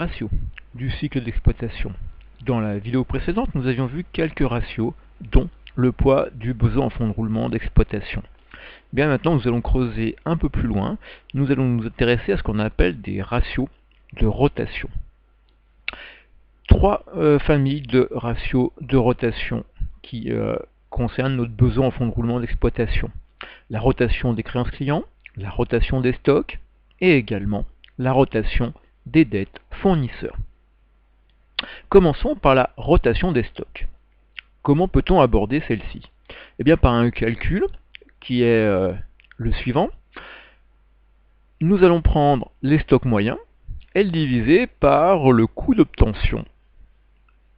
ratios du cycle d'exploitation. Dans la vidéo précédente, nous avions vu quelques ratios, dont le poids du besoin en fonds de roulement d'exploitation. Bien maintenant, nous allons creuser un peu plus loin. Nous allons nous intéresser à ce qu'on appelle des ratios de rotation. Trois familles de ratios de rotation qui concernent notre besoin en fonds de roulement d'exploitation. La rotation des créances clients, la rotation des stocks et également la rotation des dettes fournisseurs. Commençons par la rotation des stocks. Comment peut-on aborder celle-ci? Eh bien par un calcul qui est le suivant. Nous allons prendre les stocks moyens et le diviser par le coût d'obtention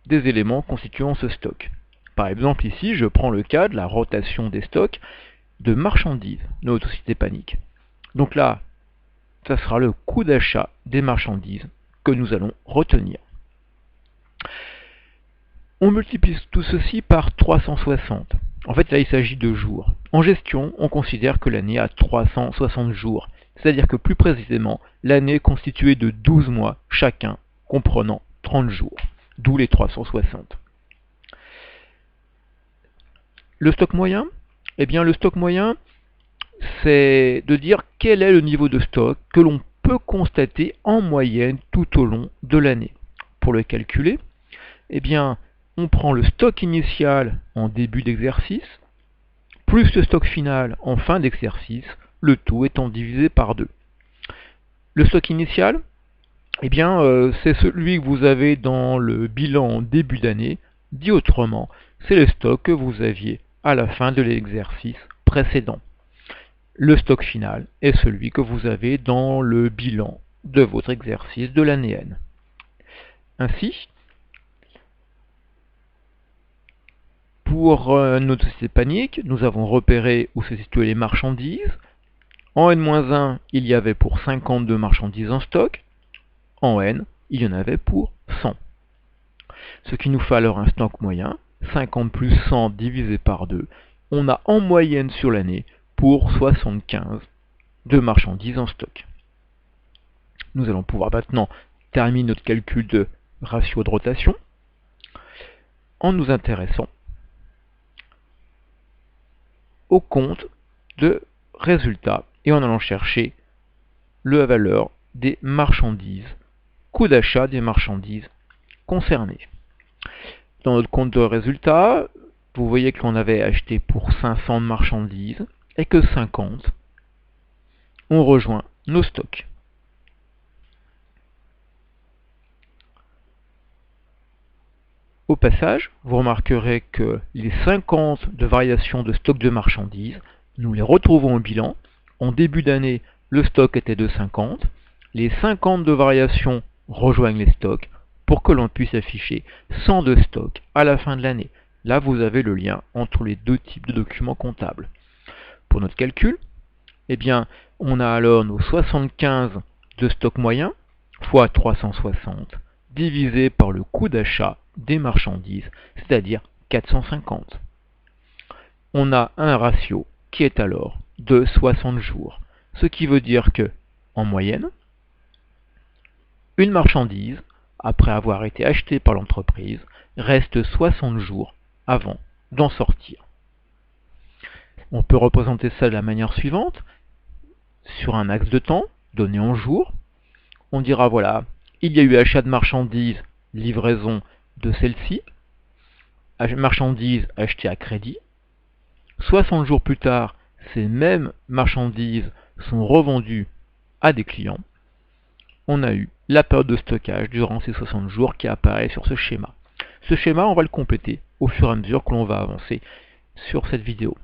des éléments constituant ce stock. Par exemple ici, je prends le cas de la rotation des stocks de marchandises de notre société Panic. Donc là, ça sera le coût d'achat des marchandises que nous allons retenir. On multiplie tout ceci par 360. En fait, là, il s'agit de jours. En gestion, on considère que l'année a 360 jours. C'est-à-dire que plus précisément, l'année est constituée de 12 mois chacun, comprenant 30 jours. D'où les 360. Le stock moyen? Eh bien, le stock moyen, c'est de dire quel est le niveau de stock que l'on peut constater en moyenne tout au long de l'année. Pour le calculer, eh bien, on prend le stock initial en début d'exercice, plus le stock final en fin d'exercice, le tout étant divisé par 2. Le stock initial, eh bien, c'est celui que vous avez dans le bilan en début d'année. Dit autrement, c'est le stock que vous aviez à la fin de l'exercice précédent. Le stock final est celui que vous avez dans le bilan de votre exercice de l'année N. Ainsi, pour notre société Panic, nous avons repéré où se situaient les marchandises. En N-1, il y avait pour 52 marchandises en stock. En N, il y en avait pour 100. Ce qui nous fait alors un stock moyen, 50 plus 100 divisé par 2. On a en moyenne sur l'année pour 75 de marchandises en stock. Nous allons pouvoir maintenant terminer notre calcul de ratio de rotation en nous intéressant au compte de résultats et en allant chercher la valeur des marchandises, coût d'achat des marchandises concernées. Dans notre compte de résultats, vous voyez que l'on avait acheté pour 500 marchandises et que 50 ont rejoint nos stocks. Au passage, vous remarquerez que les 50 de variation de stock de marchandises, nous les retrouvons au bilan. En début d'année, le stock était de 50. Les 50 de variation rejoignent les stocks pour que l'on puisse afficher 100 de stock à la fin de l'année. Là, vous avez le lien entre les deux types de documents comptables. Pour notre calcul, eh bien, on a alors nos 75 de stock moyen fois 360 divisé par le coût d'achat des marchandises, c'est-à-dire 450. On a un ratio qui est alors de 60 jours, ce qui veut dire que, en moyenne, une marchandise, après avoir été achetée par l'entreprise, reste 60 jours avant d'en sortir. On peut représenter ça de la manière suivante. Sur un axe de temps, donné en jours, on dira voilà, il y a eu achat de marchandises, livraison de celle-ci, marchandises achetées à crédit. 60 jours plus tard, ces mêmes marchandises sont revendues à des clients. On a eu la période de stockage durant ces 60 jours qui apparaît sur ce schéma. Ce schéma, on va le compléter au fur et à mesure que l'on va avancer sur cette vidéo.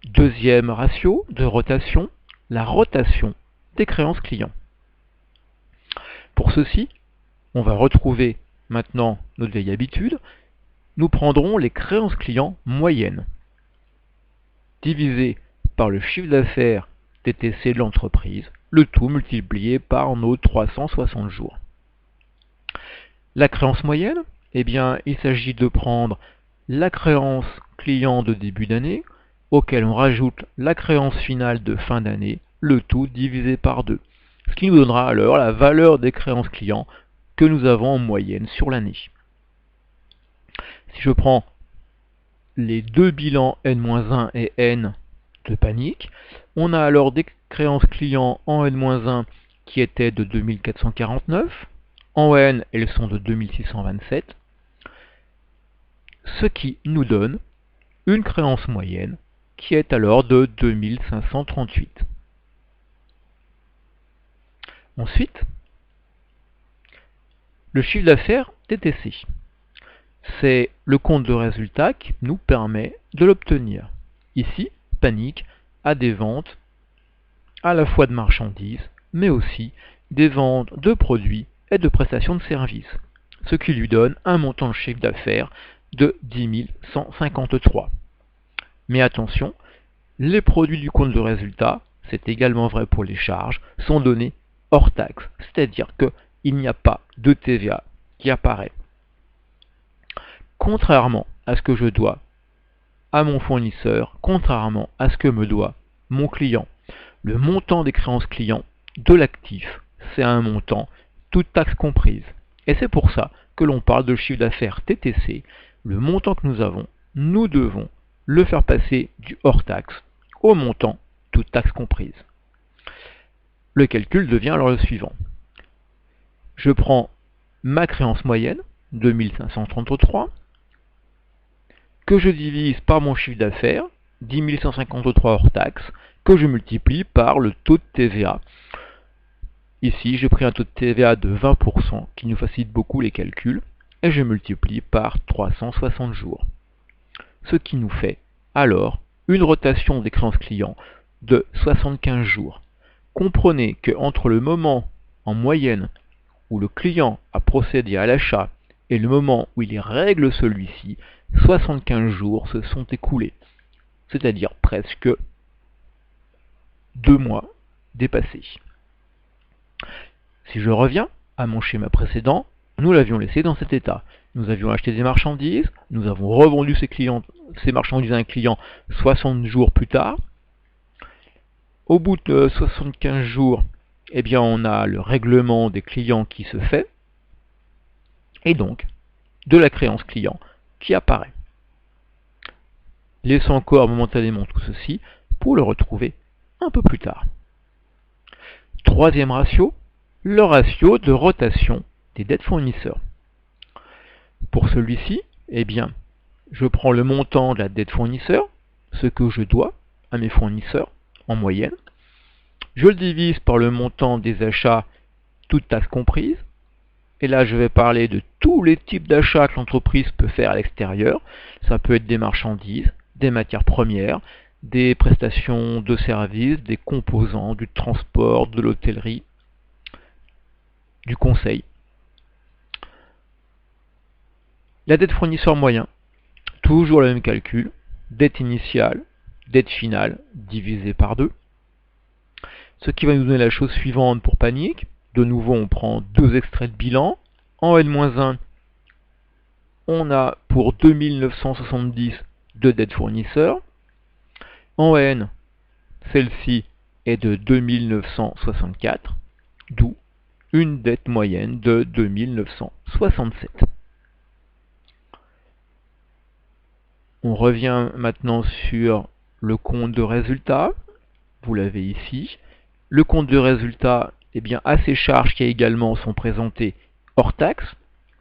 Deuxième ratio de rotation, la rotation des créances clients. Pour ceci, on va retrouver maintenant notre vieille habitude. Nous prendrons les créances clients moyennes, divisées par le chiffre d'affaires TTC de l'entreprise, le tout multiplié par nos 360 jours. La créance moyenne, eh bien, il s'agit de prendre la créance client de début d'année, auquel on rajoute la créance finale de fin d'année, le tout divisé par 2. ce qui nous donnera alors la valeur des créances clients que nous avons en moyenne sur l'année. Si je prends les deux bilans N-1 et N de Panic, on a alors des créances clients en N-1 qui étaient de 2449, en N elles sont de 2627, ce qui nous donne une créance moyenne qui est alors de 2538. Ensuite, le chiffre d'affaires TTC. C'est le compte de résultat qui nous permet de l'obtenir. Ici, Panic a des ventes à la fois de marchandises, mais aussi des ventes de produits et de prestations de services, ce qui lui donne un montant de chiffre d'affaires de 10 153. Mais attention, les produits du compte de résultat, c'est également vrai pour les charges, sont donnés hors taxe, c'est-à-dire qu'il n'y a pas de TVA qui apparaît. Contrairement à ce que je dois à mon fournisseur, contrairement à ce que me doit mon client, le montant des créances clients de l'actif, c'est un montant, toute taxe comprise. Et c'est pour ça que l'on parle de chiffre d'affaires TTC. Le montant que nous avons, nous devons le faire passer du hors taxe au montant, toute taxe comprise. Le calcul devient alors le suivant. Je prends ma créance moyenne, 2533, que je divise par mon chiffre d'affaires, 10 153 hors taxe, que je multiplie par le taux de TVA. Ici, j'ai pris un taux de TVA de 20% qui nous facilite beaucoup les calculs, et je multiplie par 360 jours. Ce qui nous fait alors une rotation des créances clients de 75 jours. Comprenez qu'entre le moment en moyenne où le client a procédé à l'achat et le moment où il règle celui-ci, 75 jours se sont écoulés, c'est-à-dire presque 2 mois dépassés. Si je reviens à mon schéma précédent, nous l'avions laissé dans cet état. Nous avions acheté des marchandises, nous avons revendu ces marchandises à un client 60 jours plus tard. Au bout de 75 jours, eh bien, on a le règlement des clients qui se fait, et donc de la créance client qui apparaît. Laissons encore momentanément tout ceci pour le retrouver un peu plus tard. Troisième ratio, le ratio de rotation des dettes fournisseurs. Pour celui-ci, eh bien, je prends le montant de la dette fournisseur, ce que je dois à mes fournisseurs en moyenne, je le divise par le montant des achats, toutes taxes comprises, et là je vais parler de tous les types d'achats que l'entreprise peut faire à l'extérieur. Ça peut être des marchandises, des matières premières, des prestations de services, des composants, du transport, de l'hôtellerie, du conseil. La dette fournisseur moyen, toujours le même calcul, dette initiale, dette finale, divisé par 2. Ce qui va nous donner la chose suivante pour Panic. De nouveau, on prend deux extraits de bilan. En N-1, on a pour 2970 de dette fournisseur. En N, celle-ci est de 2964, d'où une dette moyenne de 2967. On revient maintenant sur le compte de résultat. Vous l'avez ici. Le compte de résultat, eh bien, a ces charges qui également sont présentées hors taxe.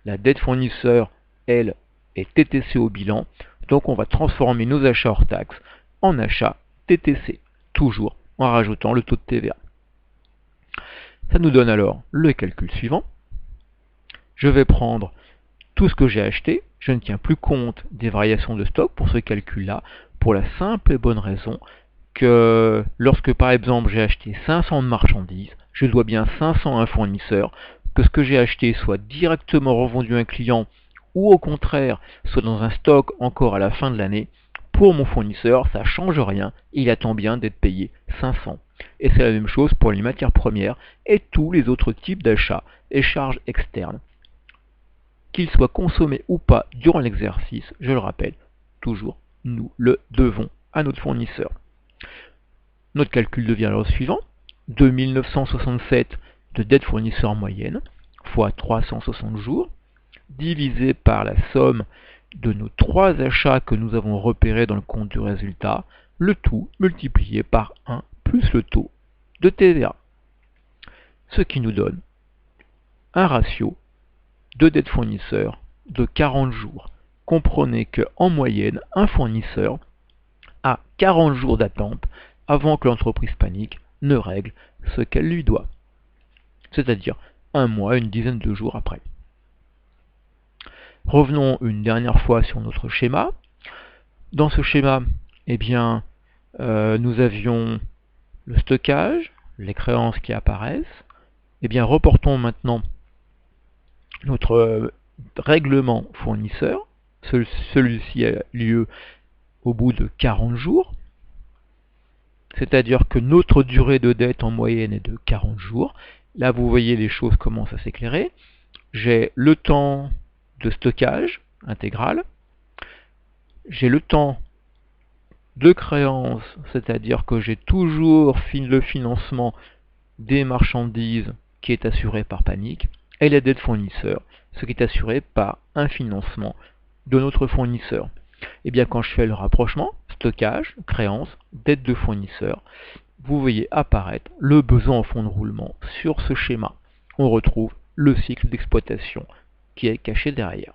La dette fournisseur, elle, est TTC au bilan. Donc on va transformer nos achats hors taxe en achats TTC, toujours en rajoutant le taux de TVA. Ça nous donne alors le calcul suivant. Je vais prendre tout ce que j'ai acheté. Je ne tiens plus compte des variations de stock pour ce calcul-là, pour la simple et bonne raison que lorsque par exemple j'ai acheté 500 de marchandises, je dois bien 500 à un fournisseur, que ce que j'ai acheté soit directement revendu à un client ou au contraire soit dans un stock encore à la fin de l'année, pour mon fournisseur ça ne change rien, il attend bien d'être payé 500. Et c'est la même chose pour les matières premières et tous les autres types d'achats et charges externes. Qu'ils soient consommés ou pas durant l'exercice, je le rappelle, toujours nous le devons à notre fournisseur. Notre calcul devient alors le suivant. 2967 de dette fournisseur moyenne, fois 360 jours, divisé par la somme de nos 3 achats que nous avons repérés dans le compte du résultat, le tout multiplié par 1 plus le taux de TVA. Ce qui nous donne un ratio de dette fournisseur de 40 jours. Comprenez qu'en moyenne, un fournisseur a 40 jours d'attente avant que l'entreprise panique ne règle ce qu'elle lui doit. C'est-à-dire un mois, une dizaine de jours après. Revenons une dernière fois sur notre schéma. Dans ce schéma, nous avions le stockage, les créances qui apparaissent. Reportons maintenant notre règlement fournisseur. Celui-ci a lieu au bout de 40 jours. C'est-à-dire que notre durée de dette en moyenne est de 40 jours. Là, vous voyez, les choses commencent à s'éclairer. J'ai le temps de stockage intégral. J'ai le temps de créance, c'est-à-dire que j'ai toujours le financement des marchandises qui est assuré par Panic, et la dette fournisseur, ce qui est assuré par un financement de notre fournisseur. Quand je fais le rapprochement, stockage, créance, dette de fournisseur, vous voyez apparaître le besoin en fonds de roulement sur ce schéma. On retrouve le cycle d'exploitation qui est caché derrière.